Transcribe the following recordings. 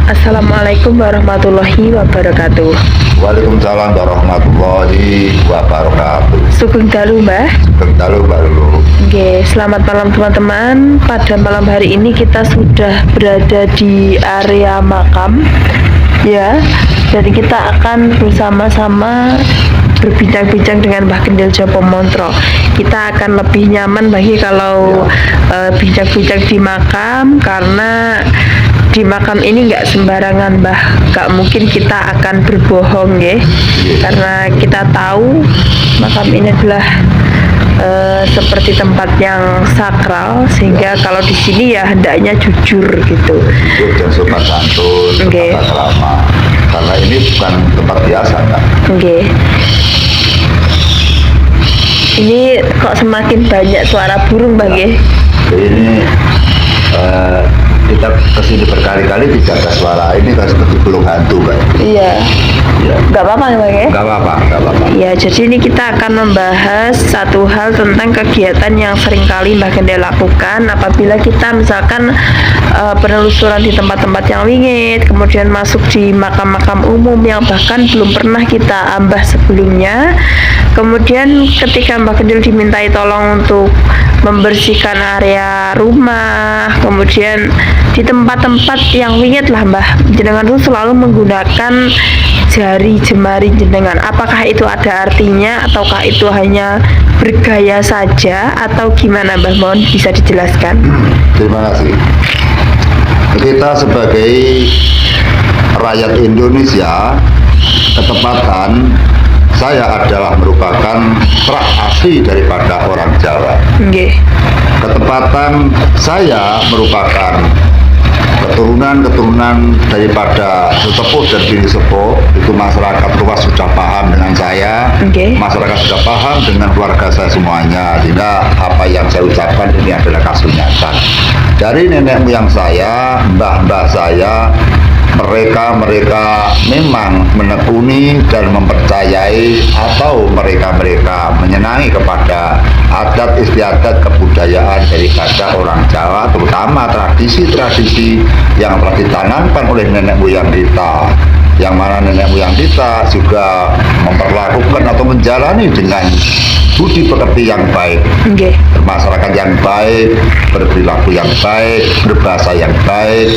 Assalamualaikum warahmatullahi wabarakatuh. Waalaikumsalam warahmatullahi wabarakatuh. Sugeng dalu, Mbah. Sugeng dalu, Mbak Lulu. Oke, selamat malam teman-teman. Pada malam hari ini kita sudah berada di area makam, ya. Jadi kita akan bersama-sama berbincang-bincang dengan Mbah Kendil Jopo Montro. Kita akan lebih nyaman bagi kalau bincang-bincang di makam, karena di makam ini nggak sembarangan, Mbah. Nggak mungkin kita akan berbohong, ya. Karena kita tahu makam ini adalah seperti tempat yang sakral, sehingga kalau di sini ya hendaknya jujur gitu. Jujur dan sopan santun, tata krama. Karena ini bukan tempat biasa, kan? Oke. Ini kok semakin banyak suara burung, Bang, ya? Ini kita kesini berkali-kali tidak ada suara ini, kan seperti burung hantu, kan? Iya. Ya. Nggak apa-apa, Bang, ya? Nggak apa-apa. Ya, jadi ini kita akan membahas satu hal tentang kegiatan yang seringkali Mbah Kendil lakukan apabila kita misalkan penelusuran di tempat-tempat yang wingit, kemudian masuk di makam-makam umum yang bahkan belum pernah kita ambah sebelumnya. Kemudian ketika Mbah Kendil dimintai tolong untuk membersihkan area rumah, kemudian di tempat-tempat yang wingit lah, Mbah, jenengan tuh selalu menggunakan jari jemari jenengan. Apakah itu ada artinya ataukah itu hanya bergaya saja atau gimana, Mbah? Mohon bisa dijelaskan. Terima kasih. Kita sebagai rakyat Indonesia, ketepatan saya adalah merupakan prak asli daripada orang Jawa. Okay. Ketepatan saya merupakan keturunan daripada sesepuh dan bini sepuh. Itu masyarakat luas sudah paham dengan saya. Okay. Masyarakat sudah paham dengan keluarga saya semuanya, sehingga apa yang saya ucapkan ini adalah kasunyatan. Dari nenek moyang saya, mbah-mbah saya, mereka memang menekuni dan mempercayai, atau mereka menyenangi kepada adat istiadat kebudayaan daripada orang Jawa, terutama tradisi-tradisi yang telah ditanamkan oleh nenek moyang kita, yang mana nenek moyang kita juga memperlakukan atau menjalani dengan budi pekerti yang baik, masyarakat yang baik, berperilaku yang baik, berbahasa yang baik,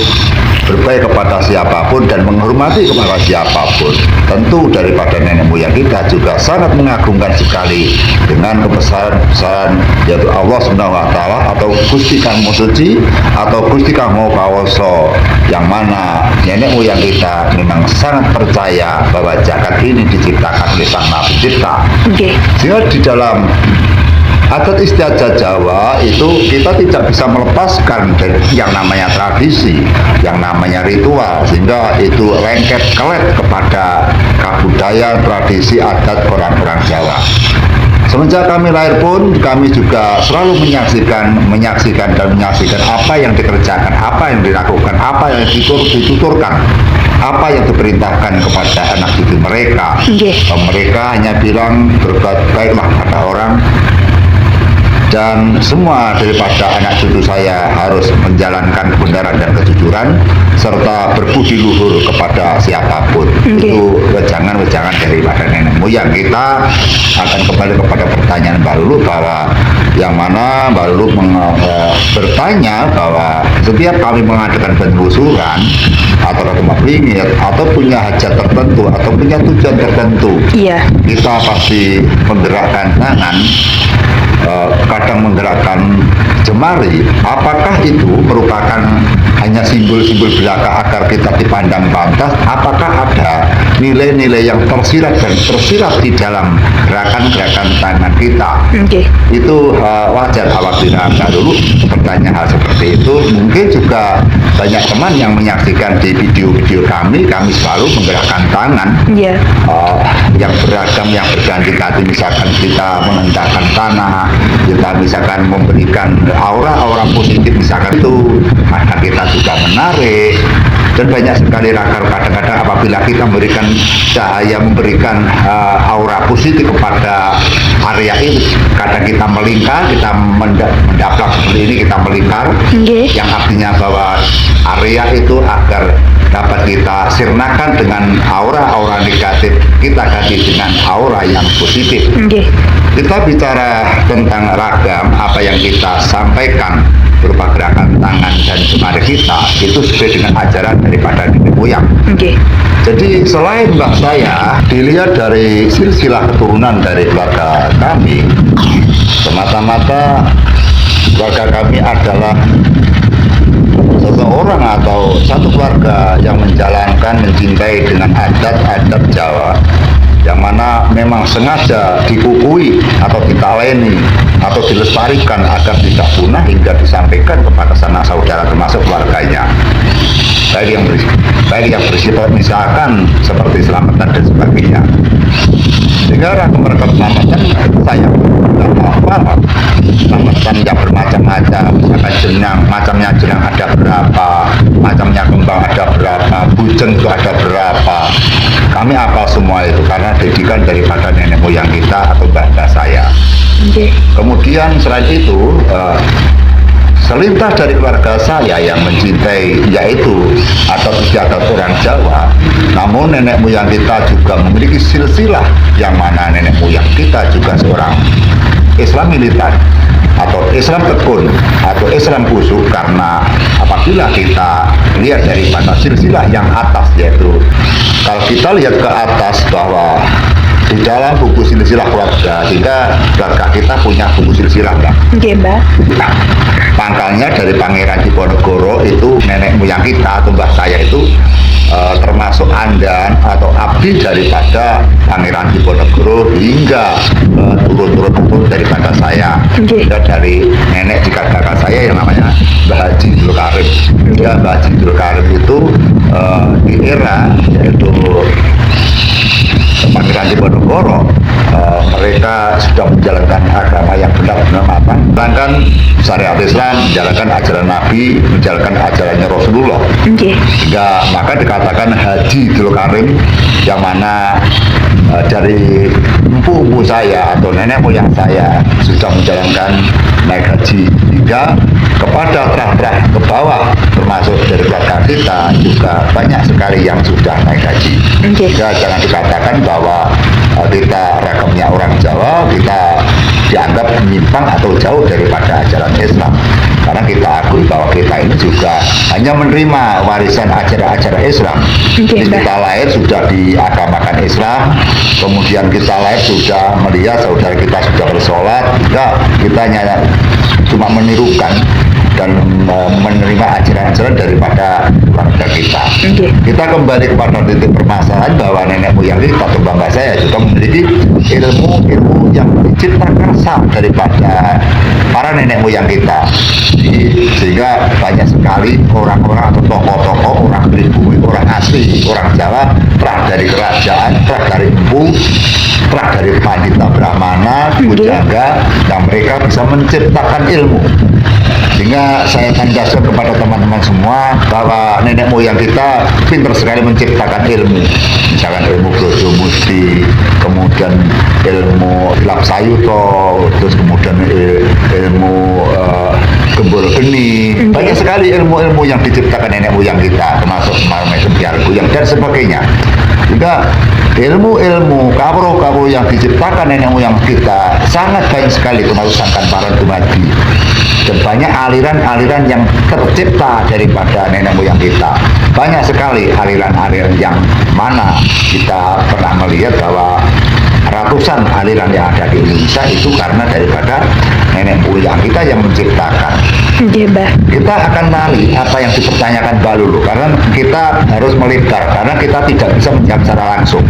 berbaik kepada siapapun dan menghormati kepada siapapun. Tentu daripada nenek moyang kita juga sangat mengagungkan sekali dengan kebesaran yaitu Allah SWT atau Gusti Kang Musuci atau Gusti Kang Mau Kawoso, yang mana nenek moyang kita memang sangat percaya bahwa jagat ini diciptakan oleh Sang Maha Pencipta. Sehingga di dalam adat istiadat Jawa itu kita tidak bisa melepaskan dari yang namanya tradisi, yang namanya ritual, sehingga itu lengket kelet kepada kebudayaan tradisi adat orang-orang Jawa. Semenjak kami lahir pun kami juga selalu menyaksikan apa yang dikerjakan, apa yang dilakukan, apa yang dituturkan, apa yang diperintahkan kepada anak cucu mereka. Mereka hanya bilang berbuat baiklah pada orang, dan semua daripada anak cucu saya harus menjalankan kebenaran dan kejujuran serta berbudi luhur kepada siapapun. Itu wejangan-wejangan daripada nenek moyang kita. Akan kembali kepada pertanyaan Mbak Lulu, bahwa yang mana Mbak Lulu bertanya bahwa setiap kami mengadakan penelusuran atau tempat wingit atau punya hajat tertentu atau punya tujuan tertentu, kita pasti menggerakkan tangan, kadang menggerakkan jemari. Apakah itu merupakan hanya simbol-simbol belaka agar kita dipandang pantas? Apakah ada nilai-nilai yang tersirat di dalam gerakan-gerakan tangan kita? Itu wajar apabila dulu bertanya hal seperti itu. Mungkin juga banyak teman yang menyaksikan di video-video kami selalu menggerakkan tangan yang beragam, yang berganti-ganti. Misalkan kita mengendahkan tanah, kita misalkan memberikan aura-aura positif, misalkan itu mata kita juga menarik, dan banyak sekali kadang-kadang apabila kita memberikan cahaya, memberikan aura positif kepada area itu, kadang kita melingkar, kita mendaplak seperti ini, kita melingkar, yang artinya bahwa area itu agar dapat kita sirnakan dengan aura-aura negatif, kita ganti dengan aura yang positif. Nggih. Kita bicara tentang ragam, apa yang kita sampaikan berupa gerakan tangan dan jemari kita itu sesuai dengan ajaran daripada nenek moyang. Nggih. Jadi selain mbah saya, dilihat dari silsilah keturunan dari keluarga kami, semata-mata keluarga kami adalah seseorang atau satu keluarga yang menjalankan, mencintai dengan adat-adat Jawa, yang mana memang sengaja dikukui atau ditaleni atau dilestarikan agar tidak punah hingga disampaikan kepada sanak saudara termasuk keluarganya, baik yang bersifat misalkan seperti selamatan dan sebagainya. Sehingga ragam-ragam selamatan saya hafal selamatan yang bermacam-macam, misalkan jenang, macamnya jenang ada berapa, macamnya kembang ada berapa, bujeng itu ada berapa, kami hafal semua itu karena didikan daripada nenek moyang kita atau mbah saya. Nggih. Kemudian selain itu selintas dari keluarga saya yang mencintai yaitu atau istiadat orang Jawa, namun nenek moyang kita juga memiliki silsilah yang mana nenek moyang kita juga seorang Islam militan atau Islam tekun atau Islam kusuk, karena apabila kita lihat daripada silsilah yang atas, yaitu kalau kita lihat ke atas bahwa di dalam buku silsilah keluarga, sehingga keluarga kita punya buku silsilah, Mbak. Nggih, Mbak. Nah, pangkalnya dari Pangeran Diponegoro itu nenek moyang kita atau mbah saya itu termasuk andan atau abdi daripada Pangeran Diponegoro hingga turun-turun daripada saya. Nggih. Hingga dari nenek di kakak saya yang namanya Mbah Haji Abdul Karim. Ya, Mbah Haji Abdul Karim itu di era yaitu Pangeran Diponegoro, mereka sudah menjalankan agama yang benar-benar matang, menjalankan syariat Islam, menjalankan ajaran Nabi, menjalankan ajarannya Rasulullah. Nggih. Sehingga maka dikatakan Haji Abdul Karim, yang mana dari empu-empu saya atau nenek moyang saya sudah menjalankan naik haji, hingga kepada terah-terah ke bawah termasuk dari keluarga kita juga banyak sekali yang sudah naik haji. Sehingga jangan dikatakan bahwa kita ragamnya orang Jawa, kita dianggap menyimpang atau jauh daripada ajaran Islam, karena kita akui bahwa kita ini juga hanya menerima warisan ajaran-ajaran Islam. Jadi kita lahir sudah diagamakan Islam, kemudian kita lahir sudah melihat saudara kita sudah bersolat, kita hanya cuma menirukan dan menerima ajaran-ajaran daripada keluarga kita. Kita kembali kepada titik permasalahan bahwa nenek moyang kita atau bangga saya juga memiliki ilmu-ilmu yang diciptakan sah daripada para nenek moyang kita. Sehingga banyak sekali orang-orang atau tokoh-tokoh, orang pribumi, orang asli, orang Jawa, terah dari kerajaan, terah dari empu, terah dari pandita brahmana, pujangga, yang mereka bisa menciptakan ilmu. Sehingga saya tandaskan kepada teman-teman semua bahwa nenek moyang kita pintar sekali menciptakan ilmu, misalkan ilmu Brojo Musti, kemudian ilmu Ilap Sayuto, terus kemudian ilmu Gembol Geni, banyak sekali ilmu-ilmu yang diciptakan nenek moyang kita, termasuk Marmai Biarguyang dan sebagainya. Juga ilmu-ilmu kawruh-kawruh yang diciptakan nenek moyang kita sangat banyak sekali, termasuk Sangkan Paran Dumadi, dan banyak aliran-aliran yang tercipta daripada nenek moyang kita. Banyak sekali aliran-aliran yang mana kita pernah melihat bahwa ratusan aliran yang ada di Indonesia itu karena daripada nenek moyang kita yang menciptakan. Kita akan tali apa yang dipertanyakan dulu, karena kita harus melebar, karena kita tidak bisa menjawab secara langsung.